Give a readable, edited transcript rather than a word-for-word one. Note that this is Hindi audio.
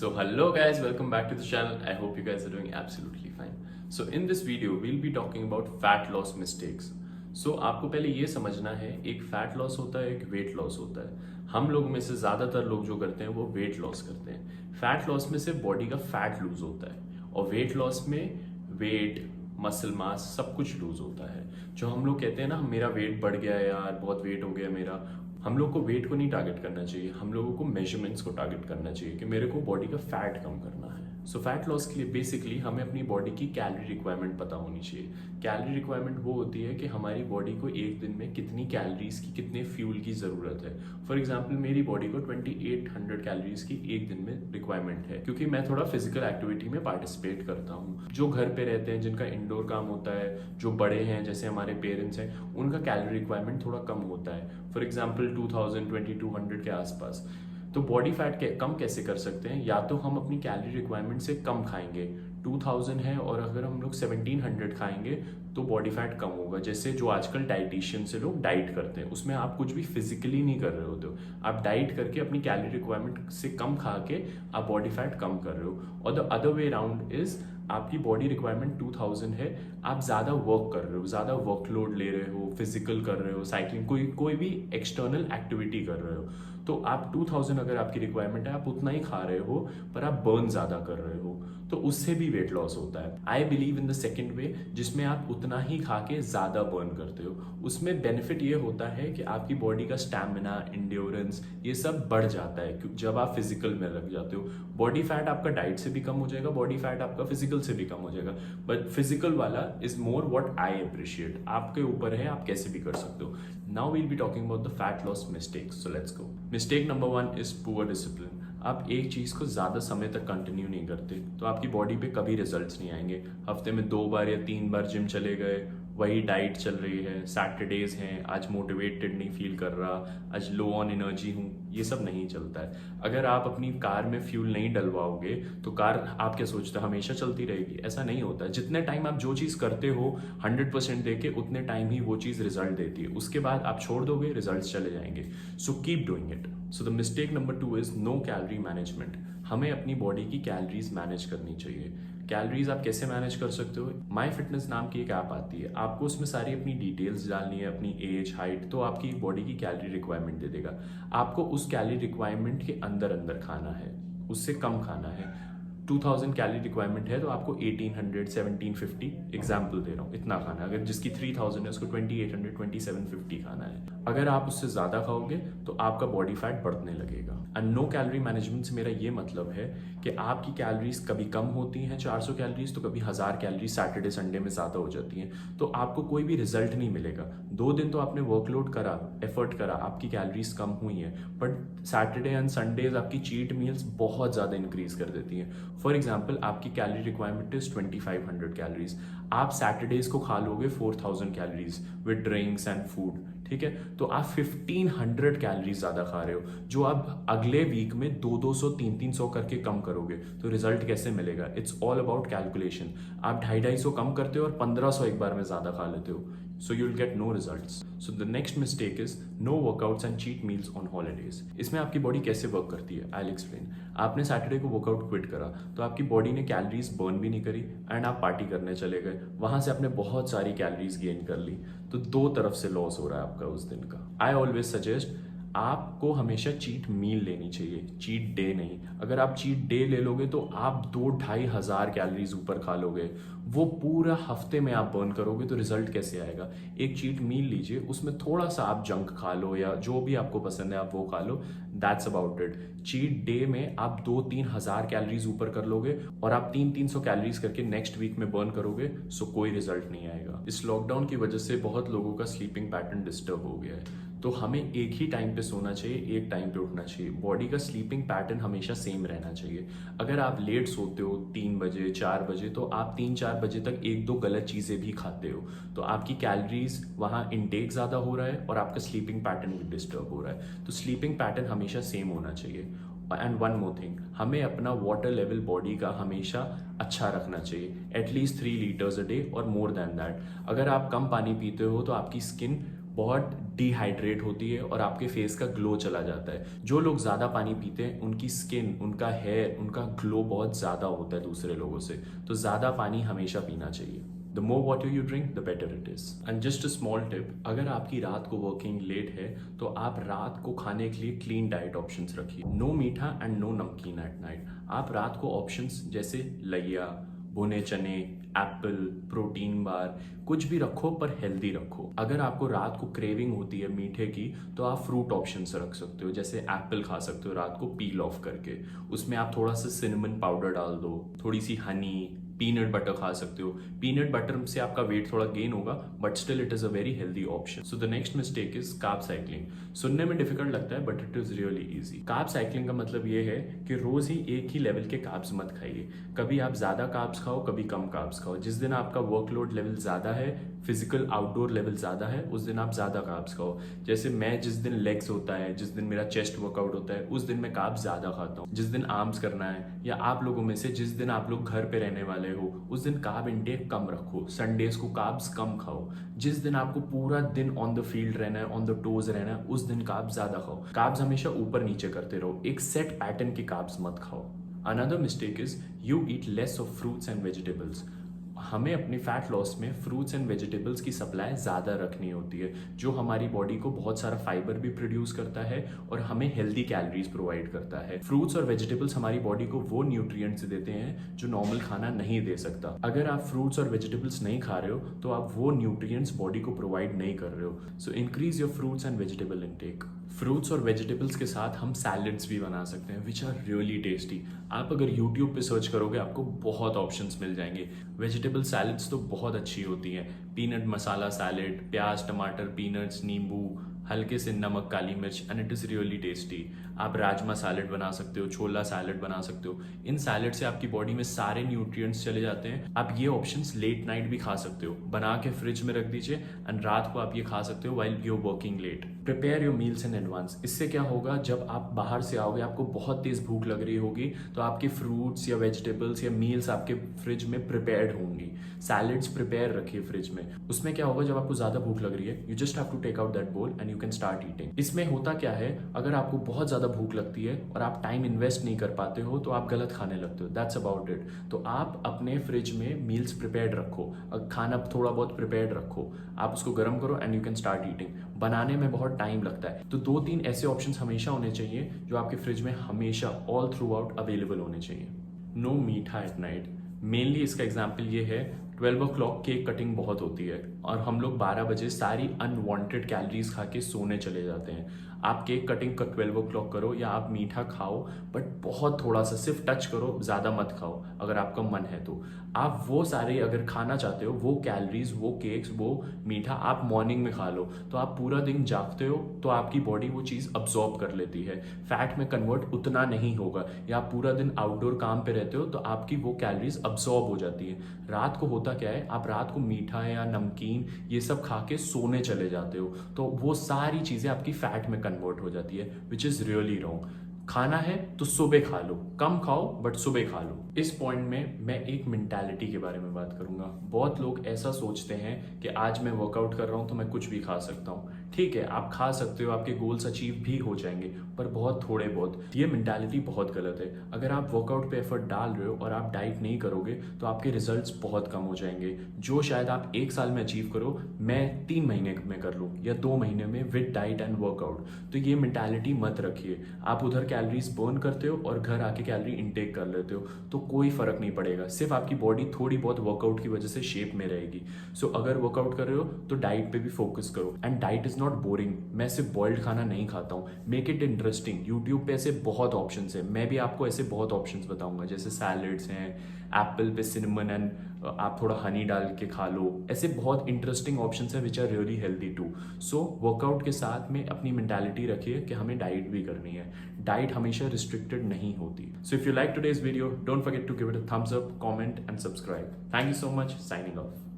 So hello guys, welcome back to the channel. I hope you guys are doing absolutely fine. So in this video we'll be talking about fat loss mistakes. So आपको पहले ये समझना है, एक फैट लॉस होता है, एक वेट लॉस होता है। हम लोग में से ज़्यादातर लोग जो करते हैं वो वेट लॉस करते हैं। फैट लॉस में से बॉडी का फैट लूज होता है और वेट लॉस में वेट, मसल मास सब कुछ लूज होता है। जो हम लोग कहते हैं ना, मेरा वेट बढ़ गया है यार, बहुत वेट हो गया मेरा, हम लोग को वेट को नहीं टारगेट करना चाहिए, हम लोगों को मेजरमेंट्स को टारगेट करना चाहिए कि मेरे को बॉडी का फैट कम करना है। सो फैट लॉस के लिए बेसिकली हमें अपनी बॉडी की कैलोरी रिक्वायरमेंट पता होनी चाहिए। कैलोरी रिक्वायरमेंट वो होती है कि हमारी बॉडी को एक दिन में कितनी कैलोरीज की, कितने फ्यूल की ज़रूरत है। फॉर एग्जाम्पल मेरी बॉडी को 2800 कैलोरीज की एक दिन में रिक्वायरमेंट है, क्योंकि मैं थोड़ा फिजिकल एक्टिविटी में पार्टिसिपेट करता हूँ। जो घर पे रहते हैं, जिनका इंडोर काम होता है, जो बड़े हैं जैसे हमारे पेरेंट्स हैं, उनका कैलोरी रिक्वायरमेंट थोड़ा कम होता है। फॉर एग्जाम्पल 2200 के आसपास। तो बॉडी फैट कम कैसे कर सकते हैं? या तो हम अपनी कैलोरी रिक्वायरमेंट से कम खाएंगे, 2000 है और अगर हम लोग 1700 खाएंगे तो बॉडी फैट कम होगा। जैसे जो आजकल डाइटिशियन से लोग डाइट करते हैं, उसमें आप कुछ भी फिजिकली नहीं कर रहे होते हो, आप डाइट करके अपनी कैलोरी रिक्वायरमेंट से कम खा के आप बॉडी फैट कम कर रहे हो। और the other way around is, आपकी बॉडी रिक्वायरमेंट 2000 है, आप ज़्यादा वर्क कर रहे हो, ज़्यादा वर्कलोड ले रहे हो, फिजिकल कर रहे हो, साइकिलिंग, कोई भी एक्सटर्नल एक्टिविटी कर रहे हो, तो आप 2000 अगर आपकी रिक्वायरमेंट है, आप उतना ही खा रहे हो पर आप बर्न ज़्यादा कर रहे हो, तो उससे भी वेट लॉस होता है। I believe in the second way, जिसमें आप उतना ही खा के ज़्यादा बर्न करते हो। उसमें बेनिफिट ये होता है कि आपकी बॉडी का स्टैमिना, इंड्योरेंस, ये सब बढ़ जाता है क्योंकि जब आप फिजिकल में लग जाते हो। बॉडी फैट आपका डाइट से भी कम हो जाएगा, बॉडी फैट आपका फिजिकल से भी कम हो जाएगा, बट फिजिकल वाला is more what I appreciate. आपके ऊपर है, आप कैसे भी कर सकते हो। Now we'll be talking about the fat loss mistakes, so let's go. Mistake number 1 is poor discipline. आप एक चीज़ को ज़्यादा समय तक कंटिन्यू नहीं करते तो आपकी बॉडी पे कभी रिजल्ट्स नहीं आएंगे। हफ्ते में 2 बार या 3 बार जिम चले गए, वही डाइट चल रही है, सैटरडेज हैं, आज मोटिवेटेड नहीं फील कर रहा, आज लो ऑन एनर्जी हूँ, ये सब नहीं चलता है। अगर आप अपनी कार में फ्यूल नहीं डलवाओगे तो कार, आप क्या सोचते हो, हमेशा चलती रहेगी? ऐसा नहीं होता है। जितने टाइम आप जो चीज़ करते हो 100% दे के, उतने टाइम ही वो चीज़ रिजल्ट देती है। उसके बाद आप छोड़ दोगे, रिजल्ट चले जाएंगे। So keep doing it. So the mistake number 2 is no calorie management. हमें अपनी बॉडी की कैलोरीज मैनेज करनी चाहिए। कैलोरीज आप कैसे मैनेज कर सकते हो? माई फिटनेस नाम की एक ऐप आती है, आपको उसमें सारी अपनी डिटेल्स डालनी है, अपनी एज, हाइट, तो आपकी बॉडी की कैलोरी रिक्वायरमेंट दे देगा। आपको उस कैलोरी रिक्वायरमेंट के अंदर अंदर खाना है, उससे कम खाना है। 2000 कैलोरी रिक्वायरमेंट है तो आपको 1800, 1750, एग्जाम्पल दे रहा हूँ, इतना खाना है। अगर जिसकी 3000 है उसको 2800, 2750 खाना है। अगर आप उससे ज़्यादा खाओगे तो आपका बॉडी फैट बढ़ने लगेगा। एंड नो कैलोरी मैनेजमेंट से मेरा ये मतलब है कि आपकी कैलोरीज कभी कम होती हैं, 400 कैलोरीज, तो कभी 1000 कैलोरीज सैटरडे संडे में ज़्यादा हो जाती हैं, तो आपको कोई भी रिजल्ट नहीं मिलेगा। 2 दिन तो आपने वर्कलोड करा, एफर्ट करा, आपकी कैलोरीज कम हुई हैं, बट सैटरडे एंड संडेज आपकी चीट मील्स बहुत ज़्यादा इंक्रीज कर देती हैं। फॉर एग्जाम्पल आपकी कैलोरी रिक्वायरमेंट इज 2500 कैलोरीज, आप सैटरडेज को खा लोगे 4000 calories with drinks and food, ठीक है? तो आप 1500 कैलोरीज ज़्यादा खा रहे हो, जो आप अगले वीक में 200, 300 करके कम करोगे तो रिजल्ट कैसे मिलेगा? It's all about calculation. आप 250 कम करते हो और 1500 एक बार में ज़्यादा खा लेते हो, so you'll get no results. So the next mistake is no workouts and cheat meals on holidays. इसमें आपकी बॉडी कैसे वर्क करती है, I'll explain. आपने सैटरडे को वर्कआउट क्विट करा तो आपकी बॉडी ने कैलोरीज बर्न भी नहीं करी एंड आप पार्टी करने चले गए, वहां से आपने बहुत सारी कैलोरीज गेन कर ली, तो 2 तरफ से लॉस हो रहा है आपका उस दिन का। आई ऑलवेज सजेस्ट, आपको हमेशा चीट मील लेनी चाहिए, चीट डे नहीं। अगर आप चीट डे ले लोगे तो आप 2-2.5 हज़ार कैलोरीज ऊपर खा लोगे, वो पूरा हफ्ते में आप बर्न करोगे तो रिजल्ट कैसे आएगा? एक चीट मील लीजिए, उसमें थोड़ा सा आप जंक खा लो या जो भी आपको पसंद है आप वो खा लो, that's about it. Cheat day में आप 2-3 हज़ार कैलोरीज ऊपर कर लोगे और आप 300 कैलोरीज करके नेक्स्ट वीक में बर्न करोगे, सो कोई रिजल्ट नहीं आएगा। इस लॉकडाउन की वजह से बहुत लोगों का स्लीपिंग पैटर्न डिस्टर्ब हो गया है, तो हमें एक ही टाइम पे सोना चाहिए, एक टाइम पे उठना चाहिए। बॉडी का स्लीपिंग पैटर्न हमेशा सेम रहना चाहिए। अगर आप लेट सोते हो 3 बजे, 4 बजे, तो आप 3-4 बजे तक 1-2 गलत चीज़ें भी खाते हो, तो आपकी कैलोरीज वहाँ इनटेक ज़्यादा हो रहा है और आपका स्लीपिंग पैटर्न भी डिस्टर्ब हो रहा है। तो स्लीपिंग पैटर्न हमेशा सेम होना चाहिए। एंड वन मोर थिंग, हमें अपना वाटर लेवल बॉडी का हमेशा अच्छा रखना चाहिए, एटलीस्ट 3 लीटर्स अ डे और मोर देन दैट। अगर आप कम पानी पीते हो तो आपकी स्किन बहुत डिहाइड्रेट होती है और आपके फेस का ग्लो चला जाता है। जो लोग ज़्यादा पानी पीते हैं उनकी स्किन, उनका हेयर, उनका ग्लो बहुत ज़्यादा होता है दूसरे लोगों से। तो ज़्यादा पानी हमेशा पीना चाहिए। The more water you drink, the better it is. And just a small tip, अगर आपकी रात को वर्किंग लेट है तो आप रात को खाने के लिए क्लीन डाइट ऑप्शंस रखिए। नो मीठा एंड नो नमकीन एट नाइट। आप रात को ऑप्शंस जैसे लैया, भुने चने, एप्पल, प्रोटीन बार, कुछ भी रखो पर हेल्दी रखो। अगर आपको रात को क्रेविंग होती है मीठे की तो आप फ्रूट ऑप्शंस रख सकते हो, जैसे एप्पल खा सकते हो रात को पील ऑफ करके। उसमें आप थोड़ा सा सिनेमन पाउडर डाल दो, थोड़ी सी हनी, पीनट बटर खा सकते हो। पीनट बटर से आपका वेट थोड़ा गेन होगा but still it is a very healthy option. So the next mistake is carb cycling. सुनने में डिफिकल्ट लगता है but it is really easy. Carb cycling का मतलब ये है कि रोज ही एक ही लेवल के कार्ब्स मत खाइए। कभी आप ज्यादा कार्ब्स खाओ, कभी कम कार्ब्स खाओ। जिस दिन आपका वर्कलोड लेवल ज्यादा है, फिजिकल आउटडोर लेवल ज्यादा है, उस दिन आप ज्यादा कार्ब्स खाओ। जैसे मैं जिस दिन लेग्स होता है, जिस दिन मेरा चेस्ट वर्कआउट होता है, उस दिन मैं कार्ब्स ज्यादा खाता हूँ। जिस दिन आर्म्स करना है, या आप लोगों में से जिस दिन आप लोग घर पे रहने वाले हो, उस दिन कार्ब इंटेक कम रखो। संडेज को कार्ब्स कम खाओ। जिस दिन आपको पूरा दिन ऑन द फील्ड रहना है, ऑन द टोज रहना है, उस दिन कार्ब्स ज्यादा खाओ। कार्ब्स हमेशा ऊपर नीचे करते रहो, एक सेट पैटर्न के कार्ब्स मत खाओ। Another mistake is you eat less of fruits and vegetables. हमें अपने फैट लॉस में फ्रूट्स एंड वेजिटेबल्स की सप्लाई ज़्यादा रखनी होती है, जो हमारी बॉडी को बहुत सारा फाइबर भी प्रोड्यूस करता है और हमें हेल्दी कैलोरीज प्रोवाइड करता है। फ्रूट्स और वेजिटेबल्स हमारी बॉडी को वो न्यूट्रिएंट्स देते हैं जो नॉर्मल खाना नहीं दे सकता। अगर आप फ्रूट्स और वेजिटेबल्स नहीं खा रहे हो तो आप वो न्यूट्रिएंट्स बॉडी को प्रोवाइड नहीं कर रहे हो। So increase your fruits and vegetable intake. Fruits और वेजिटेबल्स के साथ हम सैलड्स भी बना सकते हैं विच आर रियली टेस्टी। आप अगर यूट्यूब पे सर्च करोगे आपको बहुत ऑप्शंस मिल जाएंगे। वेजिटेबल सैलड्स तो बहुत अच्छी होती हैं। पीनट मसाला सैलड, प्याज, टमाटर, पीनट्स, नींबू, हल्के से नमक, काली मिर्च, and it is really tasty. आप राजमा सैलड बना सकते हो, छोला सैलड बना सकते हो। इन सैलड से आपकी बॉडी में सारे न्यूट्रिएंट्स चले जाते हैं। आप ये ऑप्शंस लेट नाइट भी खा सकते हो, बना के फ्रिज में रख दीजिए एंड रात को आप ये खा सकते हो while you are working late. Prepare your meals in advance. इससे क्या होगा, जब आप बाहर से आओगे आपको बहुत तेज भूख लग रही होगी तो आपके फ्रूट्स या वेजिटेबल्स या मील्स आपके फ्रिज में प्रिपेयर्ड होंगी। सैलड्स प्रिपेयर रखिए फ्रिज में। उसमें क्या होगा, जब आपको ज्यादा भूख लग रही है you just have to take out that bowl and you can start eating. इसमें होता क्या है, अगर आपको बहुत ज्यादा भूख लगती है और आप टाइम इन्वेस्ट नहीं कर पाते हो तो आप गलत खाने लगते हो। That's about it. तो आप अपने फ्रिज में मील्स प्रिपेयर्ड रखो, खाना थोड़ा बहुत प्रिपेयर्ड रखो, आप उसको गर्म करो and you can start eating. बनाने में बहुत टाइम लगता है, तो 2-3 ऐसे ऑप्शंस हमेशा होने चाहिए जो आपके फ्रिज में हमेशा ऑल थ्रू आउट अवेलेबल होने चाहिए। नो मीठा एट नाइट। मेनली इसका एग्जाम्पल ये है, 12 o'clock केक कटिंग बहुत होती है और हम लोग 12 बजे सारी अनवांटेड कैलोरीज खा के सोने चले जाते हैं। आप केक कटिंग का 12 o'clock करो या आप मीठा खाओ बट बहुत थोड़ा सा, सिर्फ टच करो, ज़्यादा मत खाओ अगर आपका मन है तो। आप वो सारे अगर खाना चाहते हो, वो कैलोरीज, वो केक्स, वो मीठा आप मॉर्निंग में खा लो तो आप पूरा दिन जागते हो तो आपकी बॉडी वो चीज़ अब्जॉर्ब कर लेती है, फैट में कन्वर्ट उतना नहीं होगा। या आप पूरा दिन आउटडोर काम पे रहते हो तो आपकी वो कैलोरीज अब्जॉर्ब हो जाती है। रात को होता क्या है, आप रात को मीठा या नमकीन ये सब खा के सोने चले जाते हो तो वो सारी चीज़ें आपकी फैट में कन्वर्ट हो जाती है विच इज़ रियली रॉन्ग। खाना है तो सुबह खा लो, कम खाओ बट सुबह खा लो। इस पॉइंट में मैं एक मेंटालिटी के बारे में बात करूंगा। बहुत लोग ऐसा सोचते हैं कि आज मैं वर्कआउट कर रहा हूं तो मैं कुछ भी खा सकता हूं। ठीक है, आप खा सकते हो, आपके गोल्स अचीव भी हो जाएंगे पर बहुत थोड़े बहुत। ये मेंटालिटी बहुत गलत है। अगर आप वर्कआउट पे एफर्ट डाल रहे हो और आप डाइट नहीं करोगे तो आपके रिजल्ट्स बहुत कम हो जाएंगे। जो शायद आप 1 साल में अचीव करो, मैं 3 महीने में कर लूँ या 2 महीने में विद डाइट एंड वर्कआउट। तो ये मेंटालिटी मत रखिए। आप उधर कैलोरीज बर्न करते हो और घर आके कैलोरी इनटेक कर लेते हो तो कोई फर्क नहीं पड़ेगा, सिर्फ आपकी बॉडी थोड़ी बहुत वर्कआउट की वजह से शेप में रहेगी। सो अगर वर्कआउट कर रहे हो तो डाइट पे भी फोकस करो। And diet is not boring. मैं सिर्फ बॉइल्ड खाना नहीं खाता हूँ, मेक इट इंटरेस्टिंग। यूट्यूब पे ऐसे बहुत ऑप्शंस है, मैं भी आपको ऐसे बहुत ऑप्शंस बताऊंगा, जैसे सैलड्स हैं, एप्पल पे सिनेमन एंड आप थोड़ा हनी डाल के खा लो। ऐसे बहुत इंटरेस्टिंग ऑप्शंस है which are really healthy too. So workout के साथ में अपनी मेंटालिटी रखिए कि हमें डाइट भी करनी है। डाइट हमेशा रिस्ट्रिक्टेड नहीं होती। So if you like today's video, don't forget to give it a thumbs up, comment and subscribe. Thank you so much. Signing of.